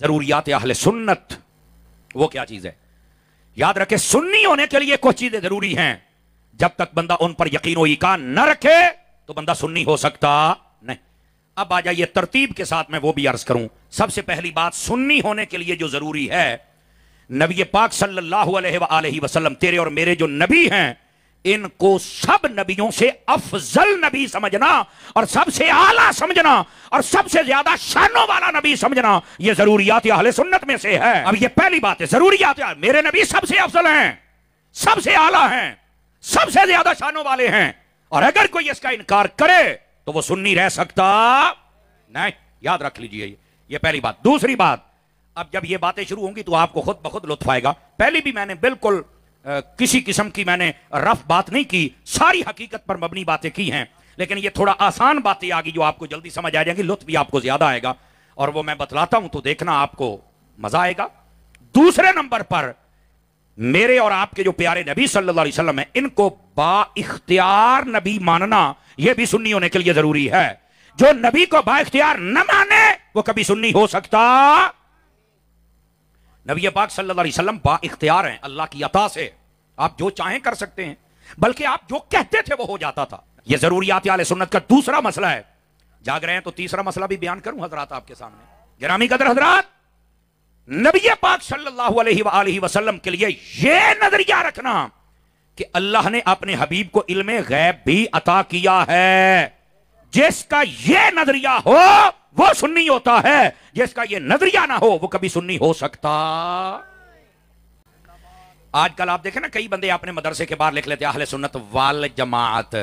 ضروریات اہل سنت وہ کیا چیز ہے؟ یاد رکھے سنی ہونے کے لیے کچھ چیزیں ضروری ہیں، جب تک بندہ ان پر یقین و ایقان نہ رکھے تو بندہ سنی ہو سکتا نہیں۔ اب آ جائیے ترتیب کے ساتھ میں وہ بھی عرض کروں۔ سب سے پہلی بات سنی ہونے کے لیے جو ضروری ہے، نبی پاک صلی اللہ علیہ وآلہ وسلم تیرے اور میرے جو نبی ہیں ان کو سب نبیوں سے افضل نبی سمجھنا اور سب سے اعلیٰ سمجھنا اور سب سے زیادہ شانوں والا نبی سمجھنا، یہ ضروریات اہل سنت میں سے ہے۔ اب یہ پہلی بات ہے، ضروریات میرے نبی سب سے افضل ہیں، سب سے اعلیٰ ہیں، سب سے زیادہ شانوں والے ہیں، اور اگر کوئی اس کا انکار کرے تو وہ سنی رہ سکتا نہیں۔ یاد رکھ لیجئے یہ پہلی بات۔ دوسری بات، اب جب یہ باتیں شروع ہوں گی تو آپ کو خود بخود لطف آئے گا۔ پہلی بھی میں نے بالکل کسی قسم کی میں نے رف بات نہیں کی، ساری حقیقت پر مبنی باتیں کی ہیں، لیکن یہ تھوڑا آسان باتیں آگی جو آپ کو جلدی سمجھ آ جائیں گی، لطف بھی آپ کو زیادہ آئے گا، اور وہ میں بتلاتا ہوں تو دیکھنا آپ کو مزہ آئے گا۔ دوسرے نمبر پر میرے اور آپ کے جو پیارے نبی صلی اللہ علیہ وسلم ہیں ان کو با اختیار نبی ماننا یہ بھی سنی ہونے کے لیے ضروری ہے۔ جو نبی کو با اختیار نہ مانے وہ کبھی سنی ہو سکتا۔ نبی پاک صلی اللہ علیہ وسلم با اختیار ہیں، اللہ کی عطا سے آپ جو چاہیں کر سکتے ہیں، بلکہ آپ جو کہتے تھے وہ ہو جاتا تھا۔ یہ ضروریات اہل سنت کا دوسرا مسئلہ ہے۔ جاگ رہے ہیں تو تیسرا مسئلہ بھی بیان کروں حضرات آپ کے سامنے۔ گرامی قدر حضرات، نبی پاک صلی اللہ علیہ وآلہ وسلم کے لیے یہ نظریہ رکھنا کہ اللہ نے اپنے حبیب کو علم غیب بھی عطا کیا ہے، جس کا یہ نظریہ ہو وہ سنی ہوتا ہے، جس کا یہ نظریہ نہ ہو وہ کبھی سنی ہو سکتا۔ آج کل آپ دیکھیں نا کئی بندے اپنے مدرسے کے باہر لکھ لیتے اہل سنت والجماعت،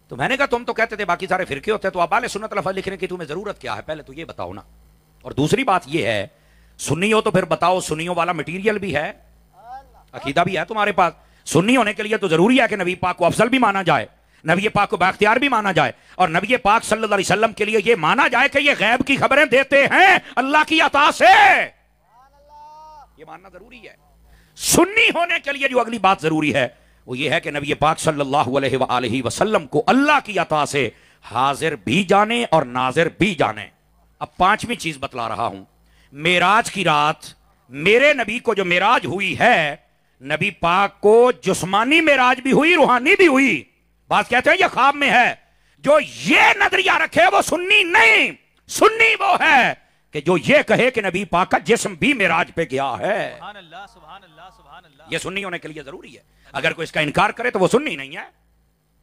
تو میں نے کہا تم تو کہتے تھے باقی سارے فرقے ہوتے ہیں، تو اب اہل سنت لفظ لکھنے کی تمہیں ضرورت کیا ہے؟ پہلے تو یہ بتاؤ نا۔ اور دوسری بات یہ ہے، سنی ہو تو پھر بتاؤ سنیوں والا مٹیریل بھی ہے، عقیدہ بھی ہے تمہارے پاس۔ سنی ہونے کے لیے تو ضروری ہے کہ نبی پاک کو افضل بھی مانا جائے، نبی پاک کو بااختیار بھی مانا جائے، اور نبی پاک صلی اللہ علیہ وسلم کے لیے یہ مانا جائے کہ یہ غیب کی خبریں دیتے ہیں اللہ کی عطا سے، یہ ماننا ضروری ہے۔ سنی ہونے کے لیے جو اگلی بات ضروری ہے وہ یہ ہے کہ نبی پاک صلی اللہ علیہ وآلہ وسلم کو اللہ کی عطا سے حاضر بھی جانے اور ناظر بھی جانے۔ اب پانچویں چیز بتلا رہا ہوں۔ معراج کی رات میرے نبی کو جو معراج ہوئی ہے، نبی پاک کو جسمانی معراج بھی ہوئی، روحانی بھی ہوئی۔ بات کہتے ہیں یہ خواب میں ہے۔ جو یہ نظریہ رکھے وہ سنی نہیں، سنی وہ ہے کہ جو یہ کہے کہ نبی پاک کا جسم بھی معراج پہ گیا ہے۔ سبحان اللہ، سبحان اللہ، سبحان اللہ۔ یہ سنی ہونے کے لیے ضروری ہے۔ اگر کوئی اس کا انکار کرے تو وہ سنی نہیں ہے۔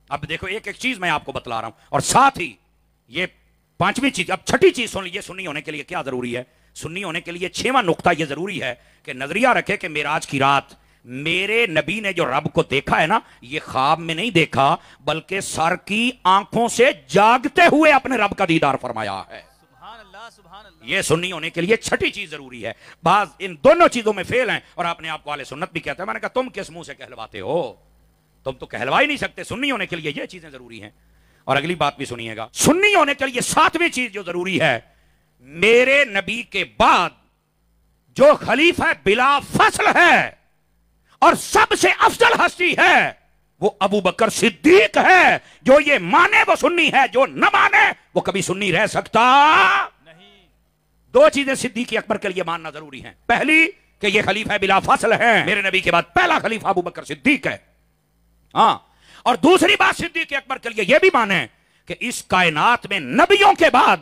اب دیکھو ایک ایک چیز میں آپ کو بتلا رہا ہوں، اور ساتھ ہی یہ پانچویں چیز، اب چھٹی چیز سن لیجیے سنی ہونے کے لیے کیا ضروری ہے۔ سنی ہونے کے لیے چھواں نقطہ یہ ضروری ہے کہ نظریہ رکھے کہ معراج کی رات میرے نبی نے جو رب کو دیکھا ہے نا، یہ خواب میں نہیں دیکھا بلکہ سر کی آنکھوں سے جاگتے ہوئے اپنے رب کا دیدار فرمایا ہے۔ سبحان اللہ، سبحان اللہ۔ یہ سنی ہونے کے لیے چھٹی چیز ضروری ہے۔ بعض ان دونوں چیزوں میں فیل ہیں اور اپنے آپ کو اہل سنت بھی کہتے ہیں۔ میں نے کہا تم کس منہ سے کہلواتے ہو؟ تم تو کہلوا ہی نہیں سکتے۔ سنی ہونے کے لیے یہ چیزیں ضروری ہیں۔ اور اگلی بات بھی سنیے گا، سنی ہونے کے لیے ساتویں چیز جو ضروری ہے، میرے نبی کے بعد جو خلیفہ بلا فصل ہے اور سب سے افضل ہستی ہے وہ ابو بکر صدیق ہے۔ جو یہ مانے وہ سنی ہے، جو نہ مانے وہ کبھی سنی رہ سکتا نہیں۔ دو چیزیں صدیق اکبر کے لیے ماننا ضروری ہیں۔ پہلی کہ یہ خلیفہ بلا فصل ہے، میرے نبی کے بعد پہلا خلیفہ ابو بکر صدیق ہے، ہاں۔ اور دوسری بات صدیق اکبر کے لیے یہ بھی مانیں کہ اس کائنات میں نبیوں کے بعد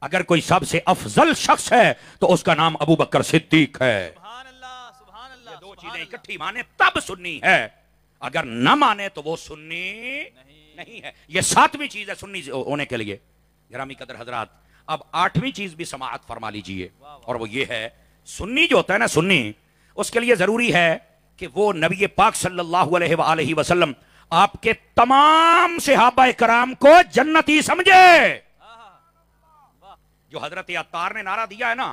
اگر کوئی سب سے افضل شخص ہے تو اس کا نام ابو بکر صدیق ہے۔ سبحان اللہ، سبحان اللہ۔ یہ دو چیزیں اکٹھی مانے تب سنی ہے، اگر نہ مانے تو وہ سنی نہیں ہے۔ یہ ساتویں چیز ہے سنی ہونے کے لیے۔ گرامی قدر حضرات، اب آٹھویں چیز بھی سماعت فرما لیجئے، اور وہ یہ ہے سنی جو ہوتا ہے نا، سنی اس کے لیے ضروری ہے کہ وہ نبی پاک صلی اللہ علیہ وآلہ وسلم آپ کے تمام صحابہ کرام کو جنتی سمجھے۔ جو حضرت عطار نے نعرہ دیا ہے نا،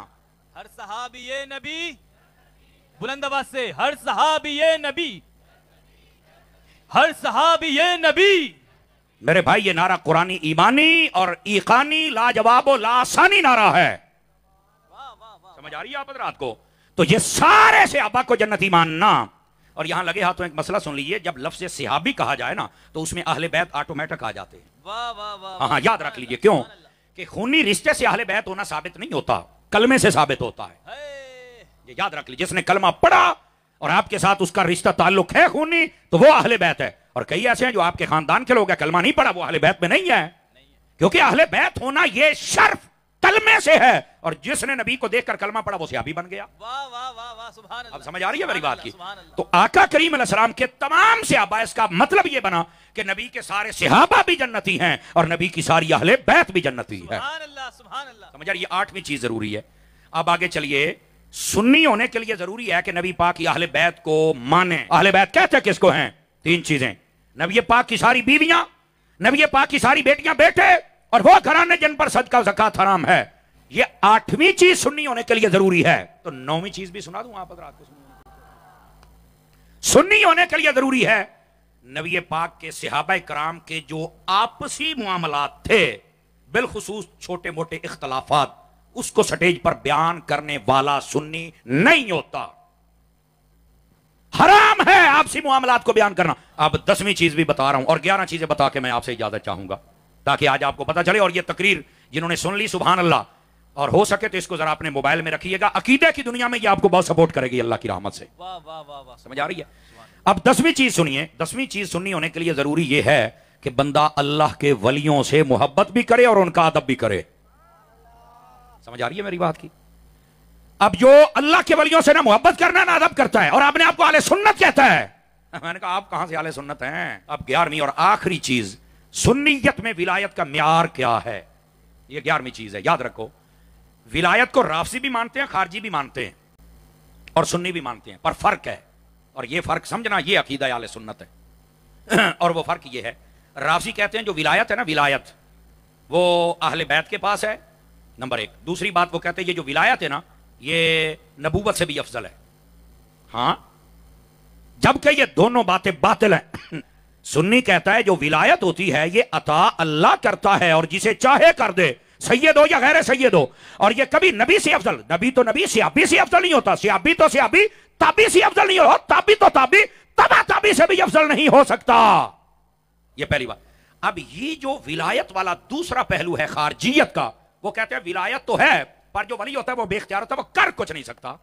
ہر صحابی نبی، بلند آواز سے، ہر صحابی نبی، ہر صحابی نبی۔ میرے بھائی یہ نعرہ قرآنی ایمانی اور ایقانی لاجواب و لاسانی نعرہ ہے۔ سمجھ آ رہی ہے آپ حضرات کو؟ تو یہ سارے صحابہ کو جنتی ماننا۔ اور یہاں لگے ہاتھوں ایک مسئلہ سن لیجئے، جب لفظ صحابی کہا جائے نا تو اس میں اہل بیت آٹومیٹک آ جاتے ہیں۔ واہ واہ واہ۔ ہاں یاد رکھ لیجئے، کیوں کہ خونی رشتے سے اہل بیت ہونا ثابت نہیں ہوتا۔ کلمے سے ثابت ہوتا ہے. یہ یاد رکھ لی, جس نے کلمہ پڑھا اور آپ کے ساتھ اس کا رشتہ تعلق ہے خونی تو وہ اہل بیت ہے. اور کئی ایسے ہیں جو آپ کے خاندان کے لوگ ہیں, کلمہ نہیں پڑھا, وہ اہل بیت میں نہیں ہے, کیونکہ اہل بیت ہونا یہ شرف کلمے سے ہے. اور جس نے نبی کو دیکھ کر کلمہ پڑھا وہ صحابی بن گیا. واہ واہ واہ واہ سبحان اللہ. اب سمجھ آ رہی ہے میری بات کی؟ سبحان اللہ. تو آقا کریم علیہ السلام کے تمام صحابہ, اس کا مطلب یہ بنا کہ نبی کے سارے صحابہ بھی جنتی ہیں اور نبی کی ساری اہل بیت بھی جنتی ہے. سبحان اللہ سبحان اللہ. سمجھ آ رہی ہے؟ یہ 8ویں چیز ضروری ہے. اب آگے چلیے, سنی ہونے کے لیے ضروری ہے کہ نبی پاک کی اہل بیت کو مانیں. اہل بیت کہتے ہیں کس کو ہیں؟ 3 چیزیں. نبی پاک کی ساری بیویاں, نبی پاک کی ساری بیٹیاں بیٹے, اور وہ گھرانے جن پر صدقہ و زکات حرام ہے. یہ 8ویں چیز سنی ہونے کے لیے ضروری ہے. تو 9ویں چیز بھی سنا دوں آپ حضرات کو. سنی ہونے کے لیے ضروری ہے نبی پاک کے صحابہ کرام کے جو آپسی معاملات تھے, بالخصوص چھوٹے موٹے اختلافات, اس کو سٹیج پر بیان کرنے والا سنی نہیں ہوتا. حرام ہے آپسی معاملات کو بیان کرنا. اب 10ویں چیز بھی بتا رہا ہوں, اور 11 چیزیں بتا کے میں آپ سے اجازت چاہوں گا تاکہ آج آپ کو پتا چلے. اور یہ تقریر جنہوں نے سن لی, سبحان اللہ, اور ہو سکے تو اس کو ذرا اپنے موبائل میں رکھیے گا. عقیدے کی دنیا میں یہ آپ کو بہت سپورٹ کرے گی اللہ کی رحمت سے. واہ واہ واہ واہ. سمجھ آ رہی ہے؟ اب 10ویں چیز سنیے. 10ویں چیز سنی ہونے کے لیے ضروری یہ ہے کہ بندہ اللہ کے ولیوں سے محبت بھی کرے اور ان کا ادب بھی کرے. سمجھ آ رہی ہے میری بات کی؟ اب جو اللہ کے ولیوں سے نہ محبت کرنا نہ ادب کرتا ہے اور اپنے آپ کو اہل سنت کہتا ہے, میں نے کہا آپ کہاں سے اہل سنت ہیں؟ اب 11ویں اور آخری چیز, سنیت میں ولایت کا معیار کیا ہے. یہ 11ویں چیز ہے, یاد رکھو. ولایت کو رافضی بھی مانتے ہیں, خارجی بھی مانتے ہیں, اور سنی بھی مانتے ہیں, پر فرق ہے. اور یہ فرق سمجھنا, یہ عقیدہ اہل سنت ہے. اور وہ فرق یہ ہے, رافضی کہتے ہیں جو ولایت ہے نا, ولایت وہ اہل بیت کے پاس ہے, نمبر 1. دوسری بات وہ کہتے ہیں یہ جو ولایت ہے نا, یہ نبوت سے بھی افضل ہے. ہاں, جبکہ یہ دونوں باتیں باطل ہیں. سنی کہتا ہے جو ولایت ہوتی ہے یہ عطا اللہ کرتا ہے اور جسے چاہے کر دے, سید ہو یا غیر سید ہو, اور یہ کبھی نبی سے افضل, نبی تو نبی, صحابی سے افضل نہیں ہوتا, صحابی تو صحابی, تابی سے افضل نہیں ہوتا, تابی تو تابی, تبا تابی سے بھی افضل نہیں ہو سکتا. یہ پہلی بات. اب یہ جو ولایت والا دوسرا پہلو ہے خارجیت کا, وہ کہتے ہیں ولایت تو ہے پر جو ولی ہوتا ہے وہ بے اختیار ہوتا ہے, وہ کر کچھ نہیں سکتا.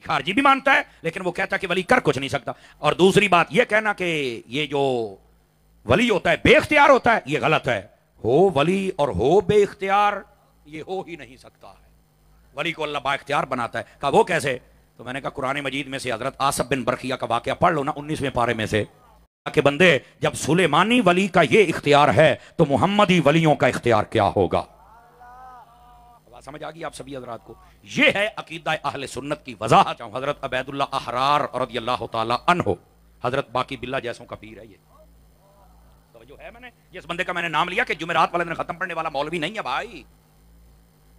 خارجی بھی مانتا ہے لیکن وہ کہتا ہے کہ ولی کر کچھ نہیں سکتا. اور دوسری بات یہ کہنا کہ یہ جو ولی ہوتا ہے بے اختیار ہوتا ہے, یہ غلط ہے. ہو ولی اور ہو بے اختیار, یہ ہو ہی نہیں سکتا ہے. ولی کو اللہ با اختیار بناتا ہے. کہا وہ کیسے؟ تو میں نے کہا قرآن مجید میں سے حضرت آصف بن برقیہ کا واقعہ پڑھ لو نا, 19ویں پارے میں سے, کہ بندے جب سلیمانی ولی کا یہ اختیار ہے تو محمدی ولیوں کا اختیار کیا ہوگا. سمجھ آ گئی آپ سبھی حضرات کو؟ یہ ہے عقیدہ اہل سنت کی وضاحت. حضرت عبید اللہ احرار رضی اللہ تعالی عنہ, حضرت باقی باللہ جیسوں کا پیر ہے. یہ توجہ ہے, میں نے جس بندے کا میں نے نام لیا کہ جمعرات والے دن ختم پڑھنے والا مولوی نہیں ہے بھائی,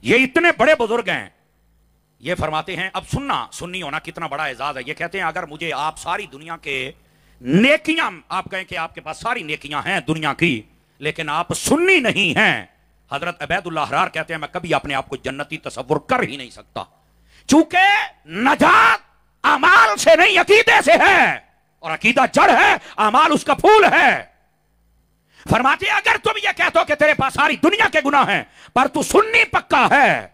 یہ اتنے بڑے بزرگ ہیں. یہ فرماتے ہیں, اب سننا, سنی ہونا کتنا بڑا اعزاز ہے. یہ کہتے ہیں اگر مجھے آپ ساری دنیا کے نیکیاں, آپ کہیں کہ آپ کے پاس ساری نیکیاں ہیں دنیا کی, لیکن آپ سنی نہیں ہیں, حضرت عبید اللہ احرار کہتے ہیں میں کبھی اپنے آپ کو جنتی تصور کر ہی نہیں سکتا, چونکہ نجات اعمال سے نہیں عقیدے سے ہے, اور عقیدہ جڑ ہے, اعمال اس کا پھول ہے. فرماتے ہیں اگر تم یہ کہتے ہو کہ تیرے پاس ساری دنیا کے گناہ ہیں پر تو سنی پکا ہے,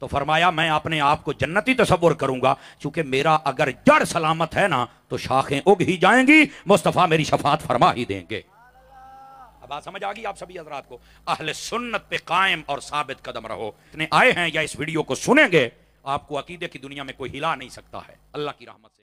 تو فرمایا میں اپنے آپ کو جنتی تصور کروں گا, چونکہ میرا اگر جڑ سلامت ہے نا تو شاخیں اگ ہی جائیں گی, مصطفیٰ میری شفاعت فرما ہی دیں گے. اب بات سمجھ آگئی آپ سبھی حضرات کو؟ اہل سنت پہ قائم اور ثابت قدم رہو. اتنے آئے ہیں یا اس ویڈیو کو سنیں گے, آپ کو عقیدے کی دنیا میں کوئی ہلا نہیں سکتا ہے اللہ کی رحمت سے.